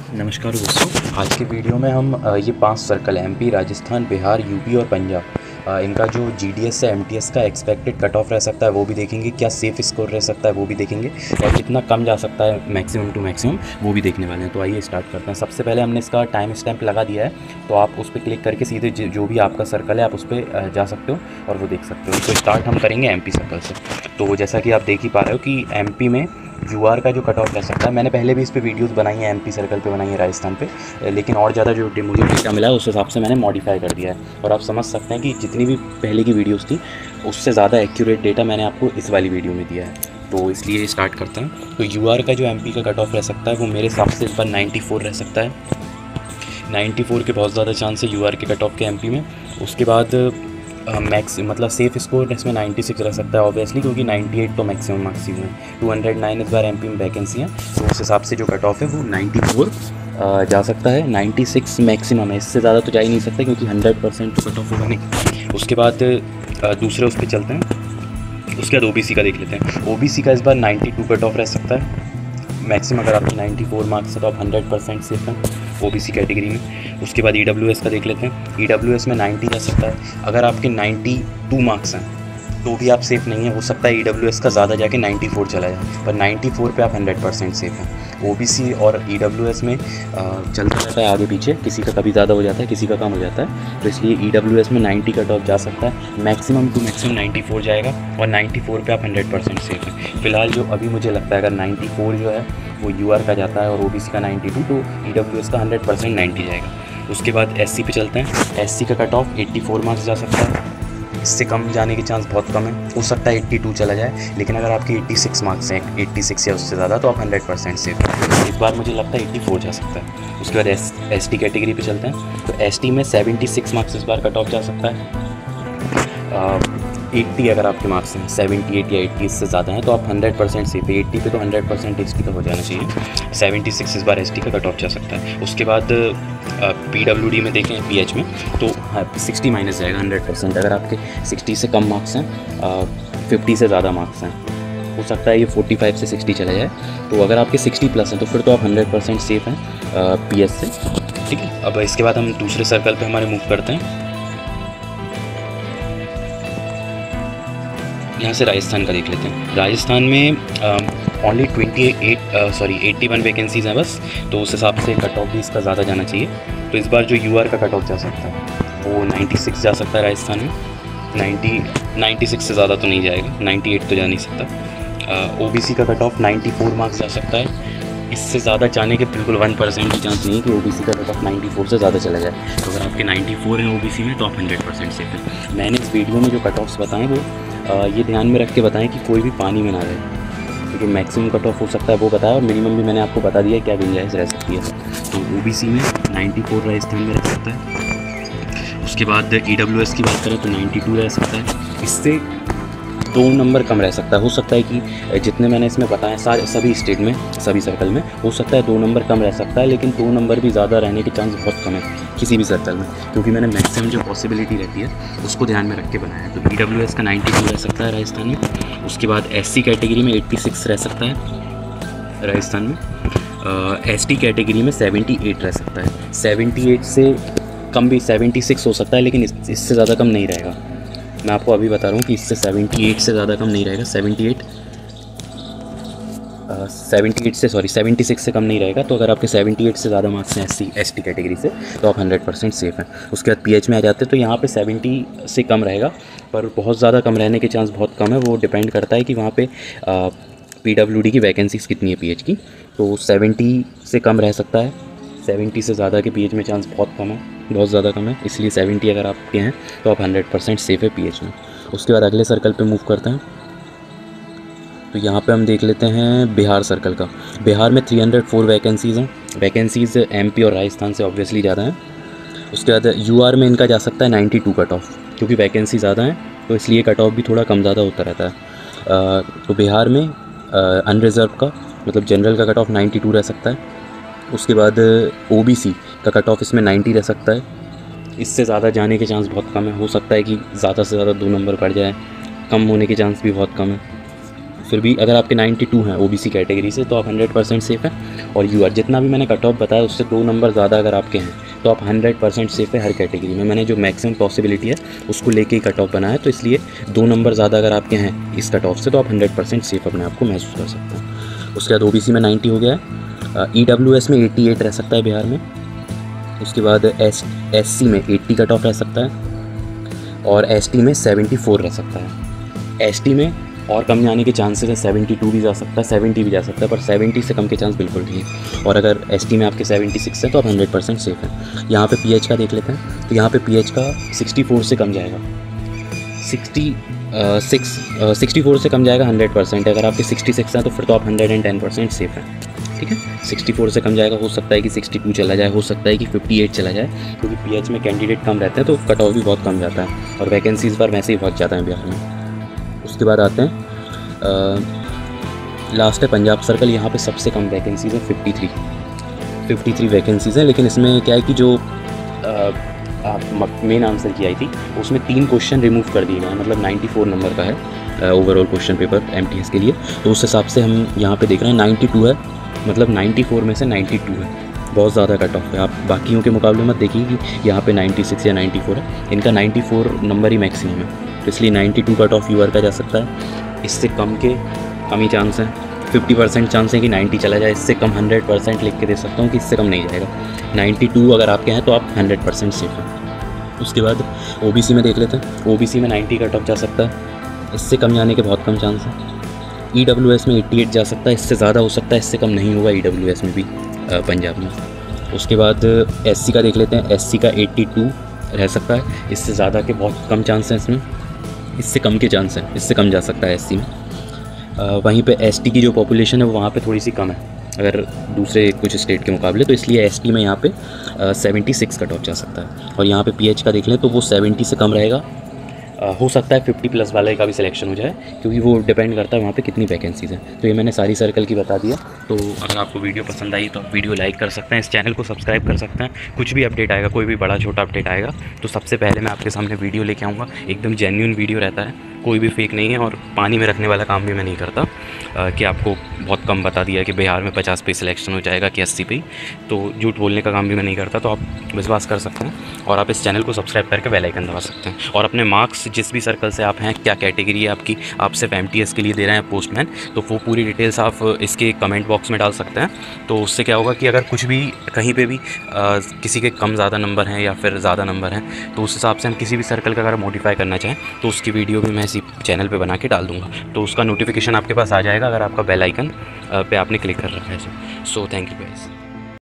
नमस्कार दोस्तों, आज के वीडियो में हम ये 5 circle MP, Rajasthan, Bihar, UP और पंजाब, इनका जो जीडीएस से एमटीएस का एक्सपेक्टेड कट ऑफ रह सकता है वो भी देखेंगे, क्या सेफ स्कोर रह सकता है वो भी देखेंगे और कितना कम जा सकता है मैक्सिमम टू मैक्सिमम वो भी देखने वाले हैं। तो आइए स्टार्ट करते हैं। सबसे पहले हमने इसका टाइम स्टैम्प लगा दिया है, तो आप उस पर क्लिक करके सीधे जो भी आपका सर्कल है आप उस पर जा सकते हो और वो देख सकते हो। तो स्टार्ट हम करेंगे एमपी सर्कल से। तो जैसा कि आप देख ही पा रहे हो कि एमपी में यूआर का जो कट ऑफ रह सकता है, मैंने पहले भी इस पे वीडियोस बनाई हैं, एमपी सर्कल पे बनाई है, राजस्थान पे, लेकिन और ज़्यादा जो मुझे डेटा मिला है उस हिसाब से मैंने मॉडिफाई कर दिया है। और आप समझ सकते हैं कि जितनी भी पहले की वीडियोस थी उससे ज़्यादा एक्यूरेट डेटा मैंने आपको इस वाली वीडियो में दिया है। तो इसलिए स्टार्ट करते हैं। तो यूआर का जो एमपी का कट ऑफ रह सकता है वो मेरे हिसाब से इस बार 94 रह सकता है। 94 के बहुत ज़्यादा चांस है यूआर के कट ऑफ के एमपी में। उसके बाद मैक्स मतलब सेफ़ स्कोर इसमें 96 रह सकता है ऑब्वियसली, क्योंकि 98 तो मैक्सिमम मार्क्स ही हुए हैं। 209 इस बार एमपी में वैकेंसी है, तो उस हिसाब से जो कट ऑफ है वो 94 जा सकता है। 96 मैक्सिमम है, इससे ज़्यादा तो जा ही नहीं सकता क्योंकि 100% तो कट ऑफ होगा नहीं। उसके बाद दूसरे उस पर चलते हैं। उसके बाद ओबीसी का देख लेते हैं। ओबीसी का इस बार 92 कट ऑफ रह सकता है मैक्सिमम। अगर आपकी 94 मार्क्स है तो आप 100% सेफ हैं ओबीसी कैटेगरी में। उसके बाद ईडब्ल्यूएस का देख लेते हैं। ईडब्ल्यूएस में 90 जा सकता है। अगर आपके 92 मार्क्स हैं तो भी आप सेफ़ नहीं है, हो सकता है ईडब्ल्यूएस का ज़्यादा जाके 94 चला जाए, पर 94 पे आप 100% सेफ़ हैं। ओबीसी और ईडब्ल्यूएस में चलता रहता है आगे पीछे, किसी का कभी ज़्यादा हो जाता है किसी का कम हो जाता है, तो इसलिए ईडब्ल्यूएस में 90 कट ऑफ जा सकता है। मैक्सिमम टू मैक्सिमम 94 जाएगा और 94 पे आप 100% सेफ़ हैं। फिलहाल जो अभी मुझे लगता है अगर 94 जो है वो यूआर का जाता है और ओबीसी का 92, तो ईडब्ल्यूएस का 100% 90 जाएगा। उसके बाद एससी पे चलते हैं। एससी का कट ऑफ 84 मार्क्स जा सकता है, इससे कम जाने के चांस बहुत कम है, हो सकता है 82 चला जाए। लेकिन अगर आपके 86 मार्क्स हैं, 86 या उससे ज़्यादा, तो आप 100% सेफ हैं। इस बार मुझे लगता है 84 जा सकता है। उसके बाद एसटी कैटेगरी पे चलते हैं। तो एसटी में 76 मार्क्स इस बार कट ऑफ जा सकता है। 80 अगर आपके मार्क्स हैं, 78 या 80 इससे ज़्यादा हैं तो आप 100% सेफ है। 80 पे तो 100% एसटी का हो जाना चाहिए। 76 इस बार एसटी का कट ऑफ जा सकता है। उसके बाद पीडब्ल्यूडी में देखें, पीएच में, तो 60 माइनस जाएगा 100%। अगर आपके 60 से कम मार्क्स हैं, 50 से ज़्यादा मार्क्स हैं, हो सकता है ये 45 से 60 चला जाए। तो अगर आपके 60 प्लस हैं तो फिर तो आप 100% सेफ हैं पीएच से, ठीक है। अब इसके बाद हम दूसरे सर्कल पे हमारे मूव करते हैं। यहाँ से राजस्थान का देख लेते हैं। राजस्थान में ओनली 81 वैकेंसीज़ हैं बस, तो उस हिसाब से कट ऑफ भी इसका ज़्यादा जाना चाहिए। तो इस बार जो यूआर का कट ऑफ जा सकता है वो 96 जा सकता है राजस्थान में। 96 से ज़्यादा तो नहीं जाएगा, 98 तो जा नहीं सकता। ओबीसी का कट ऑफ 94 मार्क्स जा सकता है, इससे ज़्यादा जाने के बिल्कुल 1% की चांस नहीं है कि ओबीसी का कट ऑफ 94 से ज़्यादा चला जाए। तो अगर आपके 94 हैं ओबीसी में तो आप 100% सेफ हैं। मैंने इस वीडियो में जो कट ऑफ्स बताएँ वो ये ध्यान में रख के बताएं कि कोई भी पानी में ना रहे, क्योंकि मैक्सिमम कट ऑफ हो सकता है वो बताया और मिनिमम भी मैंने आपको बता दिया क्या गुंजाइश रह सकती है। तो ओबीसी में 94 राजस्थान में रह सकता है। उसके बाद ईडब्ल्यूएस की बात करें तो 92 रह सकता है, इससे 2 नंबर कम रह सकता है। हो सकता है कि जितने मैंने इसमें बताए सभी स्टेट में, सभी सर्कल में, हो सकता है 2 नंबर कम रह सकता है, लेकिन 2 नंबर भी ज़्यादा रहने के चांस बहुत कम है किसी भी सर्कल में, क्योंकि मैंने मैक्सिमम जो पॉसिबिलिटी रहती है उसको ध्यान में रख के बनाया है। तो ईडब्ल्यूएस का 92 रह सकता है राजस्थान में। उसके बाद एससी कैटेगरी में 86 रह सकता है राजस्थान में। एसटी कैटेगरी में 78 रह सकता है। 78 से कम भी 76 हो सकता है, लेकिन इससे ज़्यादा कम नहीं रहेगा। मैं आपको अभी बता रहा हूँ कि इससे 78 से ज़्यादा कम नहीं रहेगा। 76 से कम नहीं रहेगा। तो अगर आपके 78 से ज़्यादा मार्क्स हैं एसटी कैटेगरी से तो आप 100% सेफ हैं। उसके बाद पीएच में आ जाते हैं तो यहाँ पे 70 से कम रहेगा, पर बहुत ज़्यादा कम रहने के चांस बहुत कम है। वो डिपेंड करता है कि वहाँ पे पीडब्ल्यूडी की वैकेंसीज़ कितनी है पीएच की। तो 70 से कम रह सकता है, 70 से ज़्यादा के पीएच में चांस बहुत कम है, बहुत ज़्यादा कम है। इसलिए 70 अगर आपके हैं तो आप 100% सेफ है पीएच में। उसके बाद अगले सर्कल पे मूव करते हैं। तो यहाँ पे हम देख लेते हैं बिहार सर्कल का। बिहार में 304 वैकेंसीज़ हैं। वैकेंसीज़ एमपी और राजस्थान से ऑब्वियसली ज़्यादा हैं। उसके बाद यूआर में इनका जा सकता है 92 कट ऑफ, क्योंकि वैकेंसी ज़्यादा हैं तो इसलिए कट ऑफ भी थोड़ा कम ज़्यादा होता रहता है। तो बिहार में अनरिज़र्व का मतलब जनरल का कट ऑफ 92 रह सकता है। उसके बाद ओबीसी का कट ऑफ इसमें 90 रह सकता है, इससे ज़्यादा जाने के चांस बहुत कम है। हो सकता है कि ज़्यादा से ज़्यादा 2 नंबर बढ़ जाए, कम होने के चांस भी बहुत कम है। फिर भी अगर आपके 92 हैं ओबीसी कैटेगरी से तो आप 100% सेफ़ हैं। और यूआर जितना भी मैंने कट ऑफ बताया उससे 2 नंबर ज़्यादा अगर आपके हैं तो आप 100% सेफ़ है हर कैटेगरी में। मैंने जो मैक्सिमम पॉसिबिलिटी है उसको लेके ही कट ऑफ बनाया है, तो इसलिए 2 नंबर ज़्यादा अगर आपके हैं इस कट ऑफ से तो आप 100% सेफ़ अपने आप को महसूस कर सकते हैं। उसके बाद ओबीसी में 90 हो गया है, ईडब्ल्यूएस में 88 रह सकता है बिहार में। उसके बाद एससी में 80 कट ऑफ रह सकता है और एसटी में 74 रह सकता है। एसटी में और कम जाने के चांसेस है, 72 भी जा सकता है, 70 भी जा सकता है, पर 70 से कम के चांस बिल्कुल नहीं है। और अगर एसटी में आपके 76 है तो आप 100% सेफ़ हैं। यहाँ पे पीएच का देख लेते हैं, तो यहाँ पे पीएच का 64 से कम जाएगा, 64 से कम जाएगा 100%। अगर आपके 66 हैं तो फिर तो आप 110% सेफ़ हैं, ठीक है। 64 से कम जाएगा, हो सकता है कि 62 चला जाए, हो सकता है कि 58 चला जाए, क्योंकि पीएच में कैंडिडेट कम रहते हैं तो कट ऑफ भी बहुत कम जाता है और वैकेंसी इस बार वैसे ही बहुत ज़्यादा है बिहार में। उसके बाद आते हैं लास्ट है पंजाब सर्कल। यहाँ पे सबसे कम वैकेंसीज़ हैं, 53 वैकेंसीज़ हैं। लेकिन इसमें क्या है कि जो मेन आंसर की आई थी उसमें 3 क्वेश्चन रिमूव कर दिए गए हैं, मतलब 94 नंबर का है ओवरऑल क्वेश्चन पेपर एमटीएस के लिए। तो उस हिसाब से हम यहाँ पे देख रहे हैं 92 है, मतलब 94 में से 92 है, बहुत ज़्यादा कट ऑफ है। आप बाकियों के मुकाबले मत देखिए कि यहाँ पे 96 या 94 है, इनका 94 नंबर ही मैक्सिमम है, तो इसलिए 92 कट ऑफ यूआर का जा सकता है। इससे कम के कम ही चांस हैं, 50% चांस है कि 90 चला जाए। इससे कम 100% लिख के दे सकता हूँ कि इससे कम नहीं जाएगा। 92 अगर आपके हैं तो आप 100% सेफ हैं। उसके बाद ओबीसी में देख लेते हैं, ओबीसी में 90 कट ऑफ जा सकता है, इससे कम जाने के बहुत कम चांस हैं। ईडब्ल्यूएस में 88 जा सकता है, इससे ज़्यादा हो सकता है, इससे कम नहीं होगा ईडब्ल्यूएस में भी पंजाब में। उसके बाद एससी का देख लेते हैं, एससी का 82 रह सकता है, इससे ज़्यादा के बहुत कम चांस हैं इसमें, इससे कम के चांस हैं, इससे कम जा सकता है एससी में। वहीं पे एसटी की जो पॉपुलेशन है वो वहाँ पे थोड़ी सी कम है अगर दूसरे कुछ स्टेट के मुकाबले, तो इसलिए एसटी में यहाँ पे 76 कट ऑफ जा सकता है। और यहाँ पे पीएच का देख लें तो वो 70 से कम रहेगा, हो सकता है 50 प्लस वाले का भी सिलेक्शन हो जाए, क्योंकि वो डिपेंड करता है वहाँ पे कितनी वैकेंसीज़ हैं। तो ये मैंने सारी सर्कल की बता दिया। तो अगर आपको वीडियो पसंद आई तो आप वीडियो लाइक कर सकते हैं, इस चैनल को सब्सक्राइब कर सकते हैं। कुछ भी अपडेट आएगा, कोई भी बड़ा छोटा अपडेट आएगा तो सबसे पहले मैं आपके सामने वीडियो लेके आऊँगा। एकदम जेन्युइन वीडियो रहता है, कोई भी फेक नहीं है, और पानी में रखने वाला काम भी मैं नहीं करता कि आपको बहुत कम बता दिया कि बिहार में 50 पे सिलेक्शन हो जाएगा कि 80 पे, तो झूठ बोलने का काम भी मैं नहीं करता। तो आप विश्वास कर सकते हैं और आप इस चैनल को सब्सक्राइब करके बेल आइकन दबा सकते हैं। और अपने मार्क्स जिस भी सर्कल से आप हैं, क्या कैटेगरी है आपकी, आप सिर्फ एमटीएस के लिए दे रहे हैं पोस्टमैन, तो वो पूरी डिटेल्स आप इसके कमेंट बॉक्स में डाल सकते हैं। तो उससे क्या होगा कि अगर कुछ भी कहीं पे भी किसी के कम ज़्यादा नंबर हैं या फिर ज़्यादा नंबर हैं, तो उस हिसाब से हम किसी भी सर्कल का अगर मॉडिफाई करना चाहें तो उसकी वीडियो भी मैं इसी चैनल पे बना के डाल दूँगा। तो उसका नोटिफिकेशन आपके पास आ जाएगा अगर आपका बेल आइकन पे आपने क्लिक कर रखा है। So thank you guys.